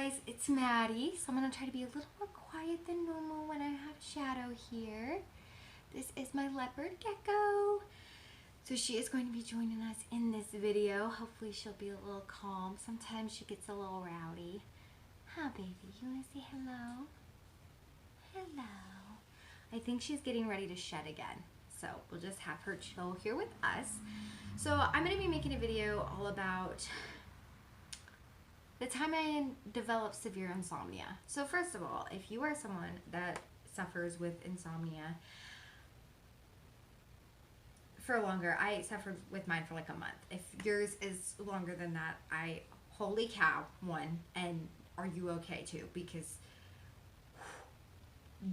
guys, it's Maddie. So I'm gonna try to be a little more quiet than normal when I have Shadow here. This is my leopard gecko. So she is going to be joining us in this video. Hopefully she'll be a little calm. Sometimes she gets a little rowdy. Huh, baby? You wanna say hello? Hello. I think she's getting ready to shed again. So we'll just have her chill here with us. So I'm gonna be making a video all about the time I developed severe insomnia. So first of all, if you are someone that suffers with insomnia for longer, I suffered with mine for like a month. If yours is longer than that, holy cow, one, and are you okay too? Because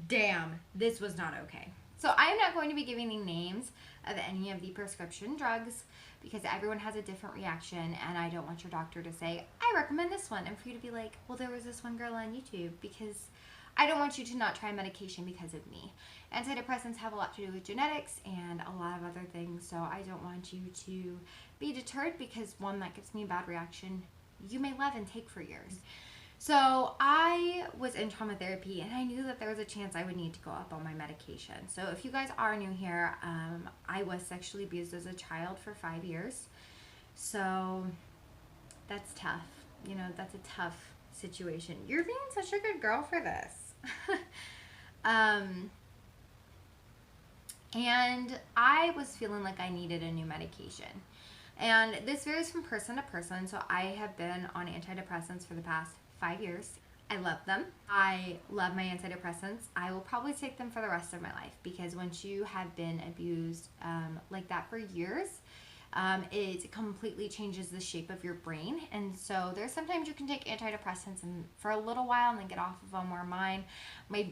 damn, this was not okay. So I am not going to be giving the names of any of the prescription drugs because everyone has a different reaction, and I don't want your doctor to say, I recommend this one, and for you to be like, well, there was this one girl on YouTube, because I don't want you to not try medication because of me. Antidepressants have a lot to do with genetics and a lot of other things, so I don't want you to be deterred because one that gives me a bad reaction, you may love and take for years. So I was in trauma therapy, and I knew that there was a chance I would need to go up on my medication. So if you guys are new here, I was sexually abused as a child for 5 years. So that's tough. You know, that's a tough situation. You're being such a good girl for this. And I was feeling like I needed a new medication. And this varies from person to person. So I have been on antidepressants for the past 5 years. I love them. I love my antidepressants. I will probably take them for the rest of my life because once you have been abused like that for years, it completely changes the shape of your brain. And so there's sometimes you can take antidepressants and for a little while and then get off of them, where my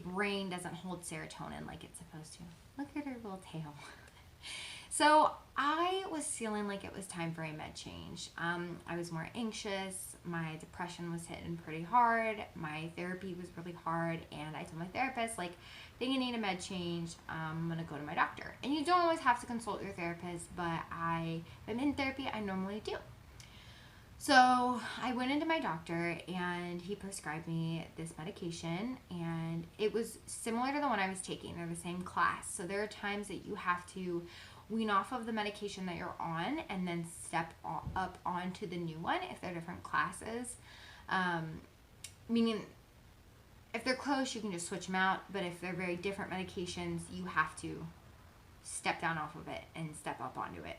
brain doesn't hold serotonin like it's supposed to. Look at her little tail. So I was feeling like it was time for a med change. I was more anxious. My depression was hitting pretty hard. My therapy was really hard. And I told my therapist, like, I think I need a med change. I'm going to go to my doctor. And you don't always have to consult your therapist, but if I'm in therapy, I normally do. So I went into my doctor and he prescribed me this medication, and it was similar to the one I was taking. They're the same class. So there are times that you have to wean off of the medication that you're on and then step up onto the new one if they're different classes. Meaning if they're close, you can just switch them out. But if they're very different medications, you have to step down off of it and step up onto it.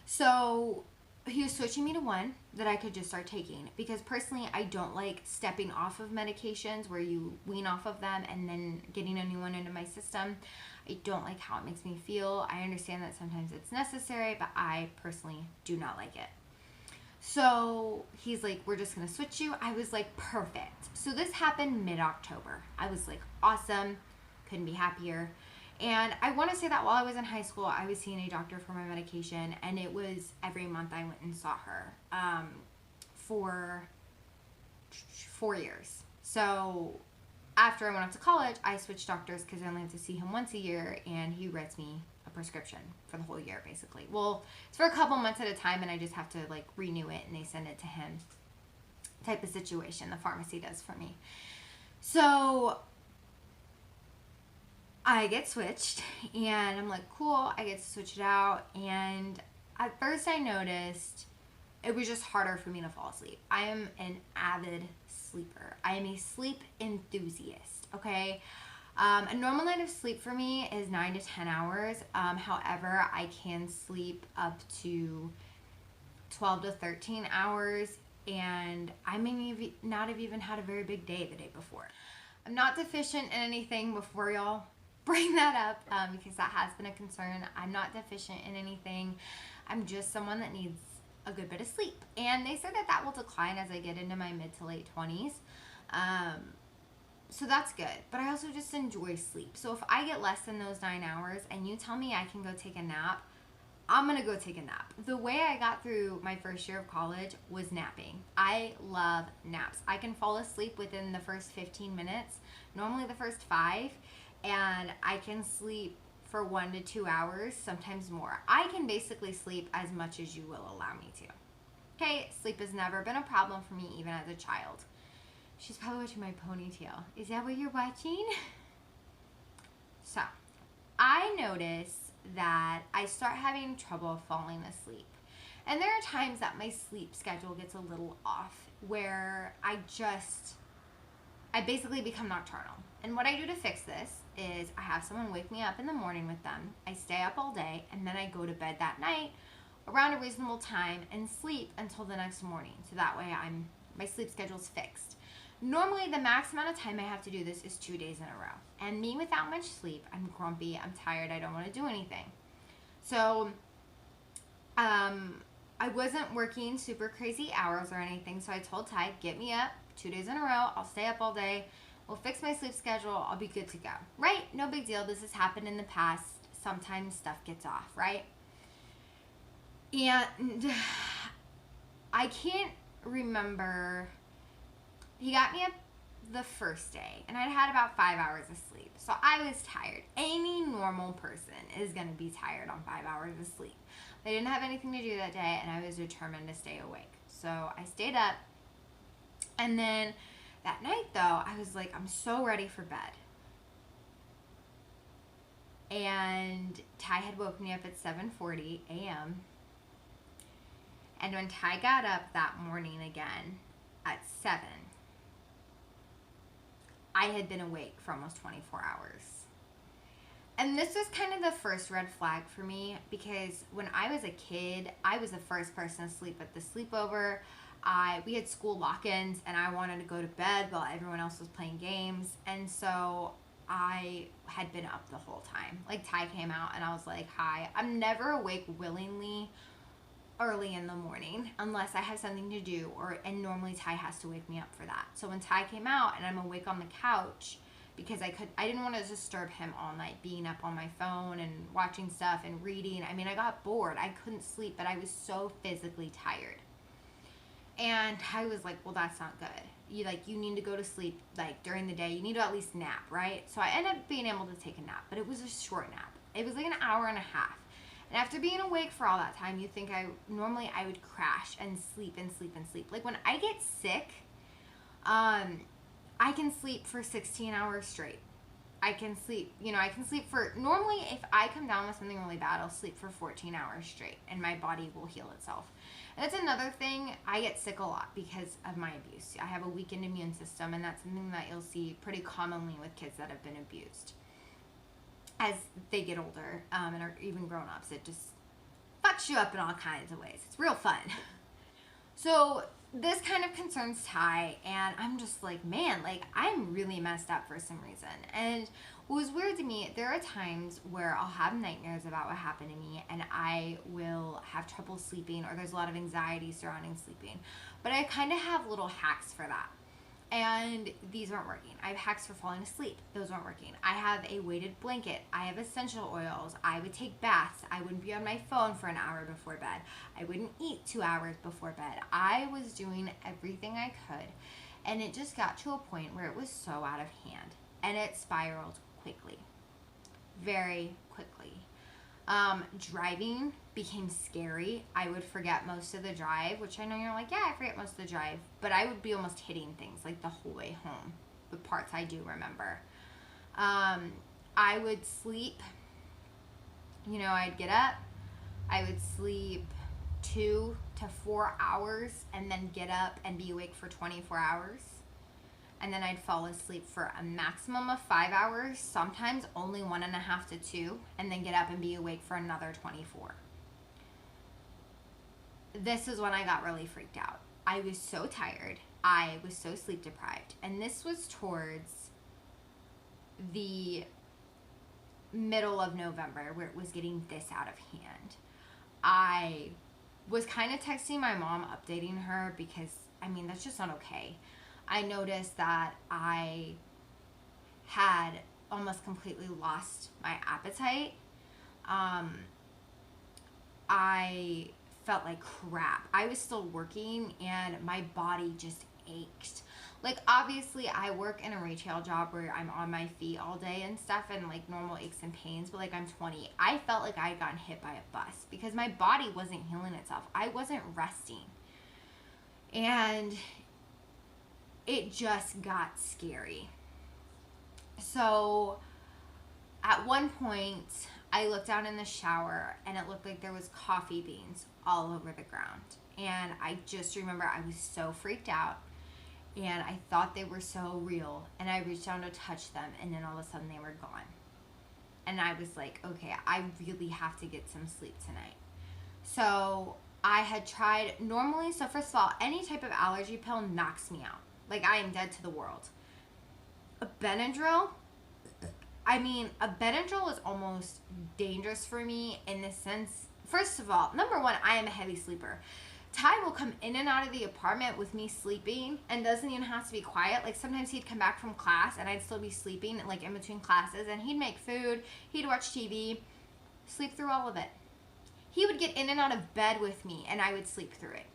So he was switching me to one that I could just start taking because personally I don't like stepping off of medications where you wean off of them and then getting a new one into my system. I don't like how it makes me feel. I understand that sometimes it's necessary, but I personally do not like it. So he's like, we're just going to switch you. I was like, perfect. So this happened mid-October. I was like, awesome. Couldn't be happier. And I want to say that while I was in high school, I was seeing a doctor for my medication, and it was every month I went and saw her for 4 years. So after I went off to college, I switched doctors because I only have to see him once a year, and he writes me a prescription for the whole year, basically. Well, it's for a couple months at a time, and I just have to like renew it, and they send it to him type of situation. The pharmacy does for me. So I get switched, and I'm like, cool, I get to switch it out. And at first I noticed it was just harder for me to fall asleep. I am an avid sleeper. I am a sleep enthusiast, okay? A normal night of sleep for me is 9 to 10 hours. However, I can sleep up to 12 to 13 hours, and I may not have even had a very big day the day before. I'm not deficient in anything, before y'all bring that up, because that has been a concern. I'm not deficient in anything. I'm just someone that needs a good bit of sleep. And they said that that will decline as I get into my mid to late 20s. So that's good. But I also just enjoy sleep. So if I get less than those 9 hours and you tell me I can go take a nap, I'm going to go take a nap. The way I got through my first year of college was napping. I love naps. I can fall asleep within the first 15 minutes, normally the first 5, and I can sleep for 1 to 2 hours, sometimes more. I can basically sleep as much as you will allow me to. Okay, sleep has never been a problem for me, even as a child. She's probably watching my ponytail. Is that what you're watching? So, I notice that I start having trouble falling asleep. And there are times that my sleep schedule gets a little off where I basically become nocturnal. And what I do to fix this is I have someone wake me up in the morning with them. I stay up all day, and then I go to bed that night around a reasonable time and sleep until the next morning. So that way my sleep schedule's fixed. Normally, the max amount of time I have to do this is 2 days in a row. And me without much sleep, I'm grumpy, I'm tired, I don't want to do anything. So, I wasn't working super crazy hours or anything, so I told Ty, get me up 2 days in a row, I'll stay up all day, we'll fix my sleep schedule, I'll be good to go. Right? No big deal, this has happened in the past, sometimes stuff gets off, right? And I can't remember, he got me up the first day, and I'd had about 5 hours of sleep, so I was tired. Any normal person is going to be tired on 5 hours of sleep. I didn't have anything to do that day, and I was determined to stay awake. So I stayed up, and then that night, though, I was like, I'm so ready for bed. And Ty had woke me up at 7:40 a.m., and when Ty got up that morning again at 7, I had been awake for almost 24 hours. And this was kind of the first red flag for me, because when I was a kid, I was the first person to sleep at the sleepover. We had school lock-ins, and I wanted to go to bed while everyone else was playing games. And so I had been up the whole time. Like, Ty came out, and I was like, hi. I'm never awake willingly early in the morning unless I have something to do, and normally Ty has to wake me up for that. So when Ty came out and I'm awake on the couch, because I didn't want to disturb him all night being up on my phone and watching stuff and reading. I mean, I got bored. I couldn't sleep, but I was so physically tired. And Ty was like, well, that's not good. You need to go to sleep, like, during the day. You need to at least nap, right? So I ended up being able to take a nap, but it was a short nap. It was like an hour and a half. And after being awake for all that time, you think normally I would crash and sleep and sleep and sleep. Like, when I get sick, I can sleep for 16 hours straight. I can sleep for, normally if I come down with something really bad, I'll sleep for 14 hours straight, and my body will heal itself. And that's another thing, I get sick a lot because of my abuse. I have a weakened immune system, and that's something that you'll see pretty commonly with kids that have been abused. As they get older, and are even grown-ups, it just fucks you up in all kinds of ways. It's real fun. So this kind of concerns Ty, and I'm just like, man, like, I'm really messed up for some reason. And what was weird to me, there are times where I'll have nightmares about what happened to me, and I will have trouble sleeping, or there's a lot of anxiety surrounding sleeping. But I kind of have little hacks for that. And these weren't working. I have hacks for falling asleep. Those weren't working. I have a weighted blanket. I have essential oils. I would take baths. I wouldn't be on my phone for an hour before bed. I wouldn't eat 2 hours before bed. I was doing everything I could. And it just got to a point where it was so out of hand. And it spiraled quickly. Very quickly. Driving became scary. I would forget most of the drive, which I know you're like, yeah, I forget most of the drive, but I would be almost hitting things like the whole way home, the parts I do remember. I would sleep, I'd get up, I would sleep 2 to 4 hours and then get up and be awake for 24 hours. And then I'd fall asleep for a maximum of 5 hours, sometimes only 1.5 to 2, and then get up and be awake for another 24. This is when I got really freaked out. I was so tired. I was so sleep deprived. And this was towards the middle of November, where it was getting this out of hand. I was kind of texting my mom, updating her, because, that's just not okay. I noticed that I had almost completely lost my appetite. I felt like crap. I was still working, and my body just ached. Like, obviously, I work in a retail job where I'm on my feet all day and stuff, and, like, normal aches and pains, but, like, I'm 20. I felt like I had gotten hit by a bus because my body wasn't healing itself. I wasn't resting. And it just got scary. So at one point, I looked down in the shower and it looked like there was coffee beans all over the ground. And I just remember I was so freaked out and I thought they were so real. And I reached down to touch them and then all of a sudden they were gone. And I was like, okay, I really have to get some sleep tonight. So I had tried normally. So first of all, any type of allergy pill knocks me out. Like I am dead to the world. A Benadryl, a Benadryl is almost dangerous for me in the sense, first of all, number one, I am a heavy sleeper. Ty will come in and out of the apartment with me sleeping and doesn't even have to be quiet. Like sometimes he'd come back from class and I'd still be sleeping like in between classes, and he'd make food, he'd watch TV, sleep through all of it. He would get in and out of bed with me and I would sleep through it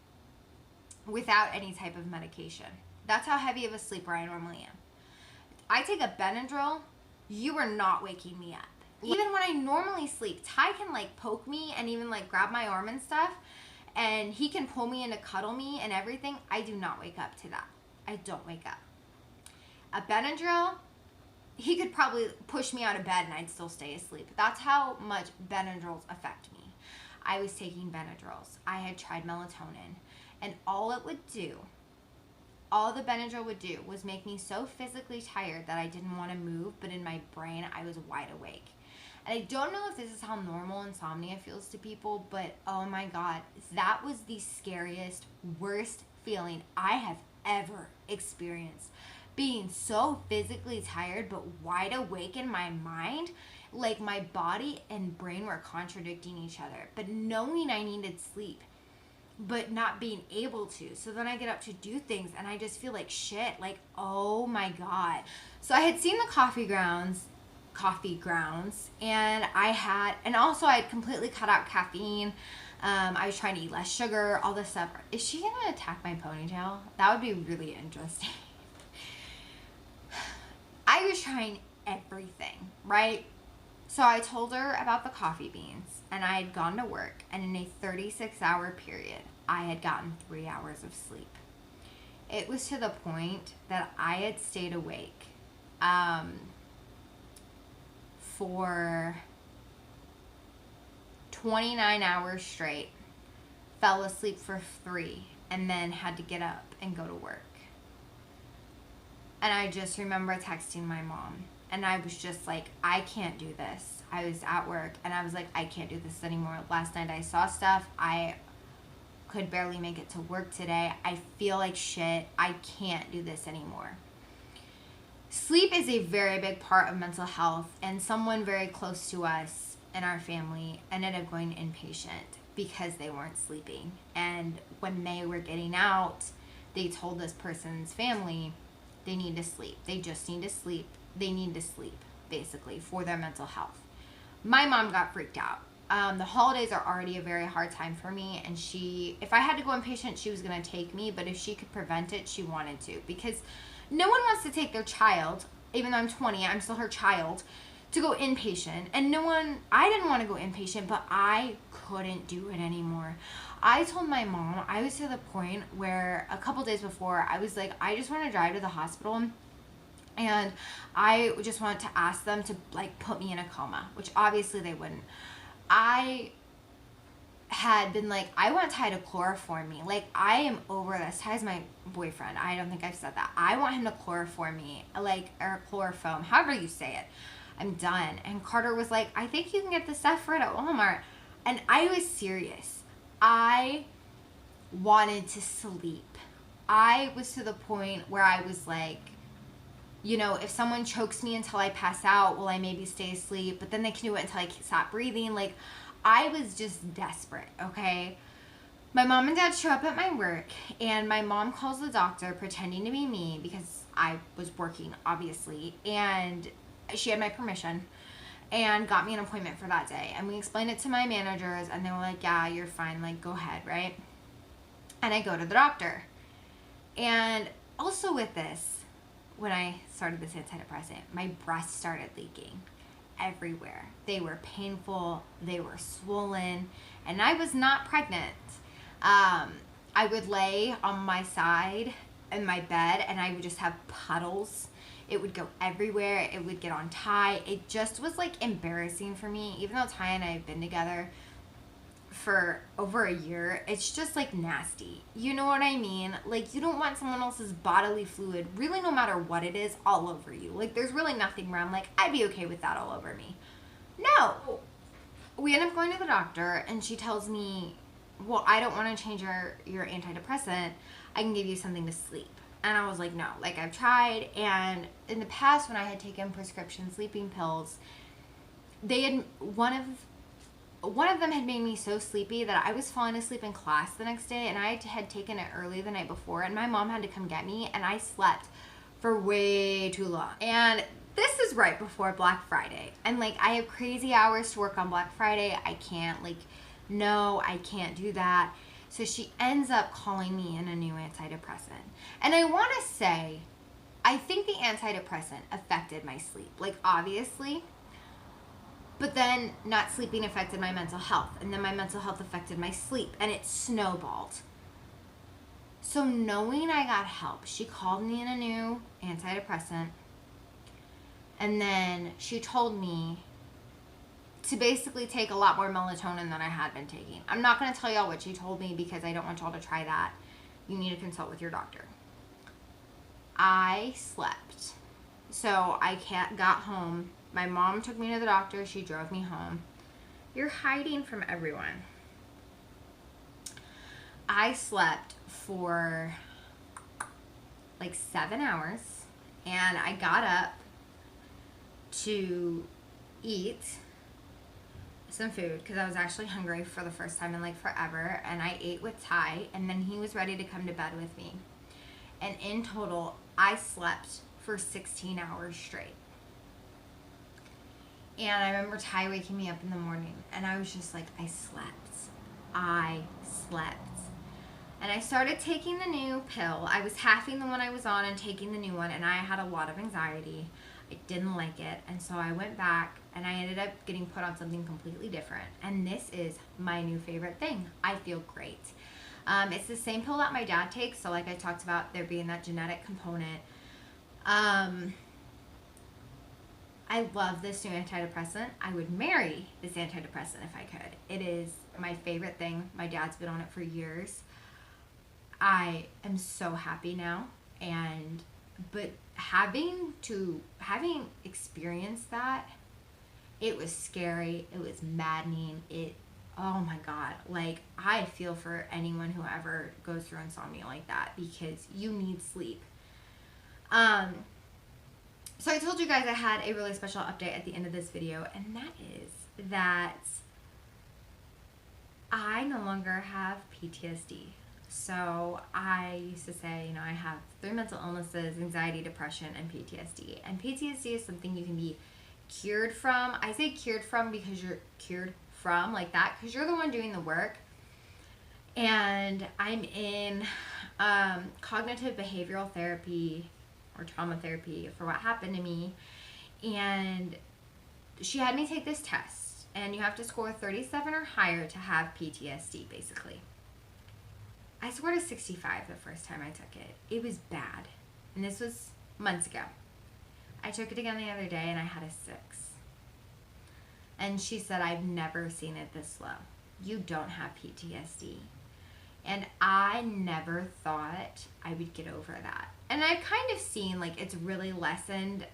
without any type of medication. That's how heavy of a sleeper I normally am. I take a Benadryl, you are not waking me up. Even when I normally sleep, Ty can like poke me and even like grab my arm and stuff, and he can pull me in to cuddle me and everything. I do not wake up to that. I don't wake up. A Benadryl, he could probably push me out of bed and I'd still stay asleep. That's how much Benadryls affect me. I was taking Benadryls. I had tried melatonin, and all the Benadryl would do was make me so physically tired that I didn't want to move, but in my brain, I was wide awake. And I don't know if this is how normal insomnia feels to people, but oh my God, that was the scariest, worst feeling I have ever experienced. Being so physically tired, but wide awake in my mind, like my body and brain were contradicting each other, but knowing I needed sleep, but not being able to. So then I get up to do things and I just feel like shit, like, oh my God. So I had seen the coffee grounds, and I had completely cut out caffeine. I was trying to eat less sugar, all this stuff. Is she gonna attack my ponytail? That would be really interesting. I was trying everything, right? So I told her about the coffee beans, and I had gone to work, and in a 36-hour period, I had gotten 3 hours of sleep. It was to the point that I had stayed awake for 29 hours straight, fell asleep for 3, and then had to get up and go to work. And I just remember texting my mom. And I was just like, I can't do this. I was at work and I was like, I can't do this anymore. Last night I saw stuff. I could barely make it to work today. I feel like shit. I can't do this anymore. Sleep is a very big part of mental health, and someone very close to us in our family ended up going inpatient because they weren't sleeping. And when they were getting out, they told this person's family they need to sleep. They just need to sleep. They need to sleep, basically, for their mental health. My mom got freaked out. The holidays are already a very hard time for me, and if I had to go inpatient, she was going to take me, but if she could prevent it, she wanted to, because no one wants to take their child, even though I'm 20, I'm still her child, to go inpatient, and I didn't want to go inpatient, but I couldn't do it anymore. I told my mom, I was to the point where a couple days before, I was like, I just want to drive to the hospital, and I just wanted to ask them to like put me in a coma, which obviously they wouldn't. I had been like, I want Ty to chloroform me. Like, I am over this. Ty's my boyfriend. I don't think I've said that. I want him to chloroform me, or chloroform, however you say it. I'm done. And Carter was like, I think you can get this stuff for it at Walmart. And I was serious. I wanted to sleep. I was to the point where I was like, if someone chokes me until I pass out, will I maybe stay asleep? But then they can do it until I stop breathing. Like, I was just desperate, okay? My mom and dad show up at my work, and my mom calls the doctor pretending to be me because I was working, obviously. And she had my permission and got me an appointment for that day. And we explained it to my managers, and they were like, yeah, you're fine. Like, go ahead, right? And I go to the doctor. And also with this, when I started this antidepressant, my breasts started leaking everywhere. They were painful, they were swollen, and I was not pregnant. I I would lay on my side in my bed and I would just have puddles. It would go everywhere. It would get on Ty. It just was like embarrassing for me. Even though Ty and I have been together for over a year, it's just like nasty. You know what I mean? Like, you don't want someone else's bodily fluid, really, no matter what it is, all over you. Like, there's really nothing where I'm like, I'd be okay with that all over me. No. We end up going to the doctor and she tells me, well, I don't want to change your antidepressant. I can give you something to sleep. And I was like, no. Like, I've tried, and in the past when I had taken prescription sleeping pills, they had one of them had made me so sleepy that I was falling asleep in class the next day, and I had taken it early the night before, and my mom had to come get me, and I slept for way too long. And this is right before Black Friday, and like, I have crazy hours to work on Black Friday. I can't, like, no, I can't do that. So she ends up calling me in a new antidepressant. And I want to say, I think the antidepressant affected my sleep. Like, obviously. But then not sleeping affected my mental health. And then my mental health affected my sleep. And it snowballed. So knowing I got help, she called me in a new antidepressant. And then she told me to basically take a lot more melatonin than I had been taking. I'm not going to tell y'all what she told me because I don't want y'all to try that. You need to consult with your doctor. I slept. So I got home. My mom took me to the doctor. She drove me home. You're hiding from everyone. I slept for like 7 hours. And I got up to eat some food because I was actually hungry for the first time in like forever, and I ate with Ty, and then he was ready to come to bed with me, and in total I slept for 16 hours straight. And I remember Ty waking me up in the morning, and I was just like, I slept. And I started taking the new pill. I was halving the one I was on and taking the new one, and I had a lot of anxiety. I didn't like it, and so I went back and I ended up getting put on something completely different, and this is my new favorite thing. I feel great. It's the same pill that my dad takes, so like I talked about there being that genetic component. I love this new antidepressant. I would marry this antidepressant if I could. It is my favorite thing. My dad's been on it for years. I am so happy now, but having experienced that, it was scary. It was maddening. Oh my God. Like, I feel for anyone who ever goes through insomnia like that because you need sleep. So I told you guys I had a really special update at the end of this video, and that is that I no longer have PTSD. So I used to say, I have 3 mental illnesses: anxiety, depression, and PTSD. And PTSD is something you can be cured from. I say cured from because you're cured from like that because you're the one doing the work. And I'm in cognitive behavioral therapy or trauma therapy for what happened to me. And she had me take this test, and you have to score 37 or higher to have PTSD, basically. I scored a 65 the first time I took it. It was bad. And this was months ago. I took it again the other day and I had a 6. And she said, I've never seen it this low. You don't have PTSD. And I never thought I would get over that. And I've kind of seen like it's really lessened,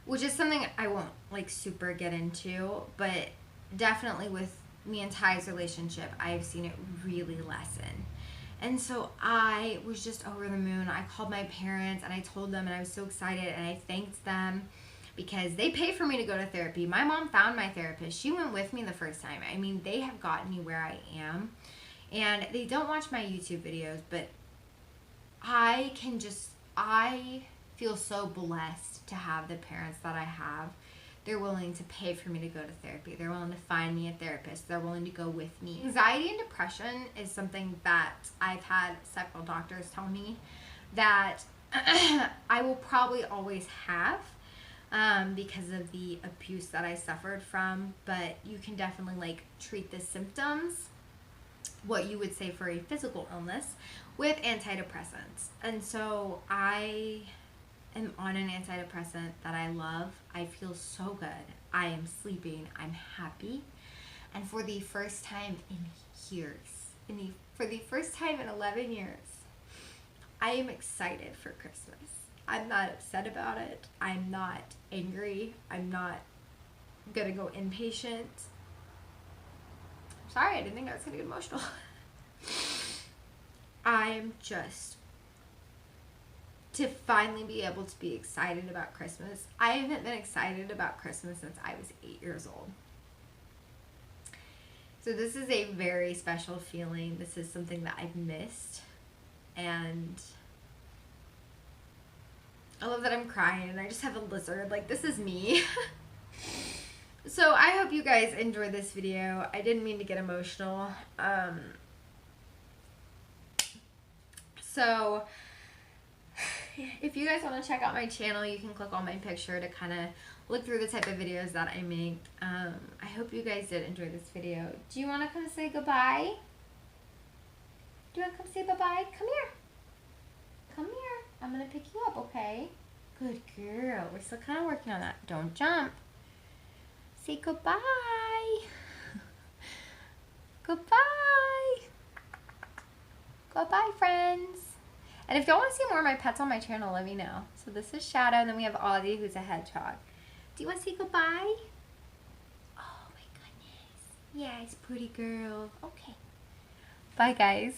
which is something I won't like super get into, but definitely with me and Ty's relationship, I've seen it really lessen. And so I was just over the moon. I called my parents and I told them, and I was so excited, and I thanked them because they paid for me to go to therapy. My mom found my therapist. She went with me the first time. I mean, they have gotten me where I am. And they don't watch my YouTube videos, but I feel so blessed to have the parents that I have. They're willing to pay for me to go to therapy. They're willing to find me a therapist. They're willing to go with me. Anxiety and depression is something that I've had several doctors tell me that I will probably always have because of the abuse that I suffered from, but you can definitely like treat the symptoms. what you would say for a physical illness with antidepressants. And so I am on an antidepressant that I love. I feel so good. I am sleeping. I'm happy. And for the first time in years, for the first time in 11 years, I am excited for Christmas. I'm not upset about it. I'm not angry. I'm not gonna go inpatient. Sorry, I didn't think I was gonna get emotional. I'm just to finally be able to be excited about Christmas. I haven't been excited about Christmas since I was 8 years old. So this is a very special feeling. This is something that I've missed. And I love that I'm crying and I just have a lizard. Like, this is me. So I hope you guys enjoyed this video. I didn't mean to get emotional. So if you guys want to check out my channel, you can click on my picture to kind of look through the type of videos that I make. I hope you guys did enjoy this video. Do you want to come say goodbye? Do you want to come say bye-bye? Come here. Come here. I'm going to pick you up, okay? Good girl. We're still kind of working on that. Don't jump. Say goodbye. Goodbye. Goodbye, friends. And if y'all want to see more of my pets on my channel, let me know. So this is Shadow, and then we have Audie, who's a hedgehog. Do you want to say goodbye? Oh my goodness. Yes, pretty girl. Okay. Bye, guys.